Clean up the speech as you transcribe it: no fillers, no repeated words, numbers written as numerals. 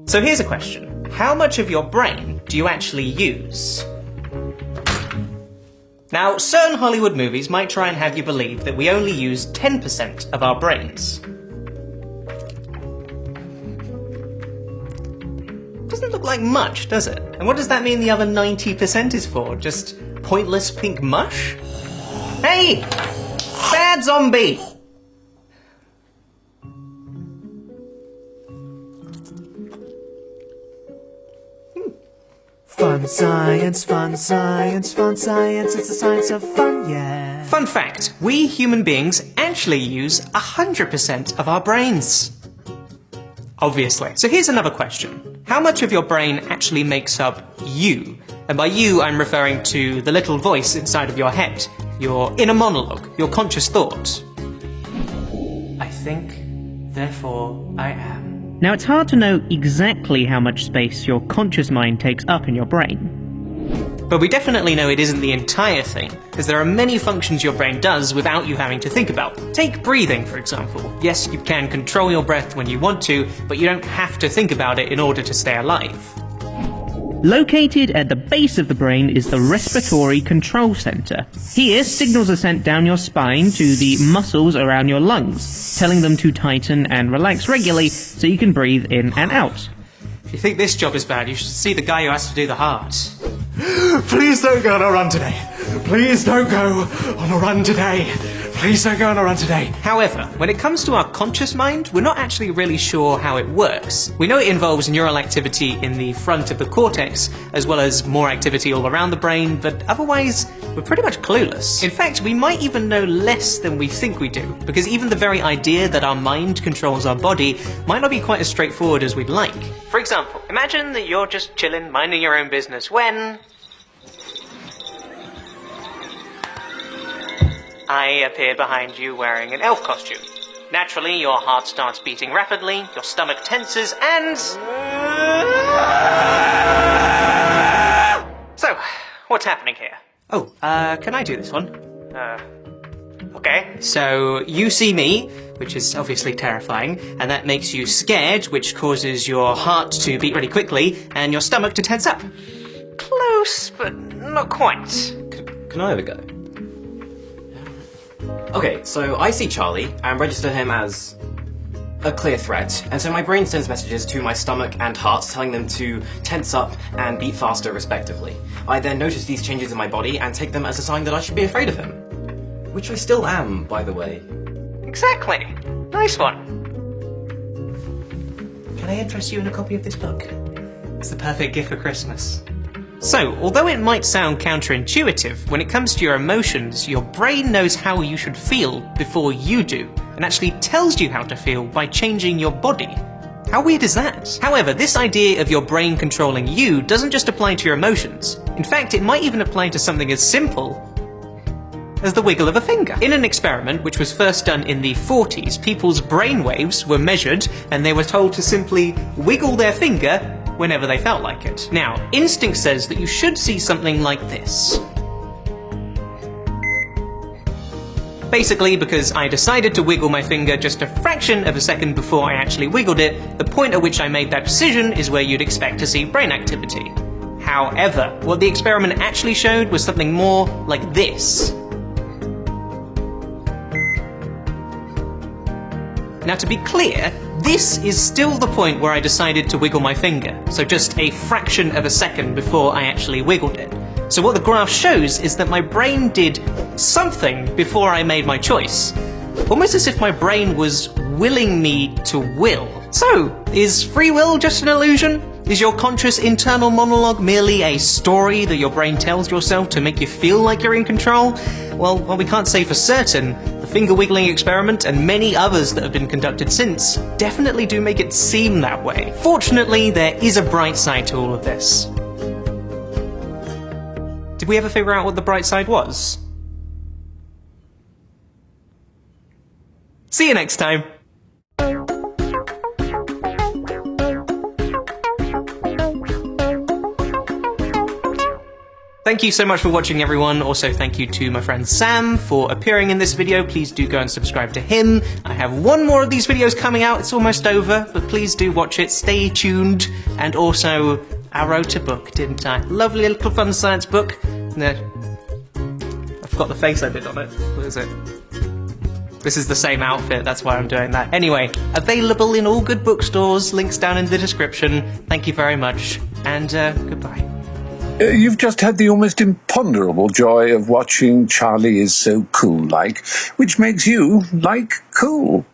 So here's a question. How much of your brain do you actually use? Now, certain Hollywood movies might try and have you believe that we only use 10% of our brains. Doesn't look like much, does it? And what does that mean the other 90% is for? Just pointless pink mush? Hey! Bad zombie! Fun science, fun science, fun science, it's the science of fun, yeah. Fun fact, we human beings actually use 100% of our brains. Obviously. So here's another question. How much of your brain actually makes up you? And by you, I'm referring to the little voice inside of your head, your inner monologue, your conscious thought. I think, therefore I am. Now, it's hard to know exactly how much space your conscious mind takes up in your brain. But we definitely know it isn't the entire thing, because there are many functions your brain does without you having to think about. Take breathing, for example. Yes, you can control your breath when you want to, but you don't have to think about it in order to stay alive. Located at the base of the brain is the respiratory control center. Here, signals are sent down your spine to the muscles around your lungs, telling them to tighten and relax regularly so you can breathe in and out. If you think this job is bad, you should see the guy who has to do the heart. Please don't go on a run today. Please don't go on a run today. Please don't go on a run today. However, when it comes to our conscious mind, we're not actually really sure how it works. We know it involves neural activity in the front of the cortex, as well as more activity all around the brain, but otherwise, we're pretty much clueless. In fact, we might even know less than we think we do, because even the very idea that our mind controls our body might not be quite as straightforward as we'd like. For example, imagine that you're just chilling, minding your own business, when I appear behind you wearing an elf costume. Naturally, your heart starts beating rapidly, your stomach tenses, and... So, what's happening here? Oh, can I do this one? Okay. So, you see me, which is obviously terrifying, and that makes you scared, which causes your heart to beat really quickly, and your stomach to tense up. Close, but not quite. Can I have a go? Okay, so I see Charlie and register him as a clear threat, and so my brain sends messages to my stomach and heart telling them to tense up and beat faster respectively. I then notice these changes in my body and take them as a sign that I should be afraid of him. Which I still am, by the way. Exactly. Nice one. Can I interest you in a copy of this book? It's the perfect gift for Christmas. So, although it might sound counterintuitive, when it comes to your emotions, your brain knows how you should feel before you do, and actually tells you how to feel by changing your body. How weird is that? However, this idea of your brain controlling you doesn't just apply to your emotions. In fact, it might even apply to something as simple as the wiggle of a finger. In an experiment which was first done in the 40s, people's brainwaves were measured and they were told to simply wiggle their finger whenever they felt like it. Now, instinct says that you should see something like this. Basically, because I decided to wiggle my finger just a fraction of a second before I actually wiggled it, the point at which I made that decision is where you'd expect to see brain activity. However, what the experiment actually showed was something more like this. Now, to be clear, this is still the point where I decided to wiggle my finger, so just a fraction of a second before I actually wiggled it. So what the graph shows is that my brain did something before I made my choice. Almost as if my brain was willing me to will. So, is free will just an illusion? Is your conscious internal monologue merely a story that your brain tells yourself to make you feel like you're in control? Well, we can't say for certain. The finger wiggling experiment and many others that have been conducted since definitely do make it seem that way. Fortunately, there is a bright side to all of this. Did we ever figure out what the bright side was? See you next time. Thank you so much for watching, everyone. Also, thank you to my friend Sam for appearing in this video. Please do go and subscribe to him. I have one more of these videos coming out. It's almost over, but please do watch it. Stay tuned. And also, I wrote a book, didn't I? Lovely little fun science book. No, I forgot the face I did on it. What is it? This is the same outfit, that's why I'm doing that. Anyway, available in all good bookstores. Links down in the description. Thank you very much, and goodbye. You've just had the almost imponderable joy of watching Charlie Is So Cool Like, which makes you like cool.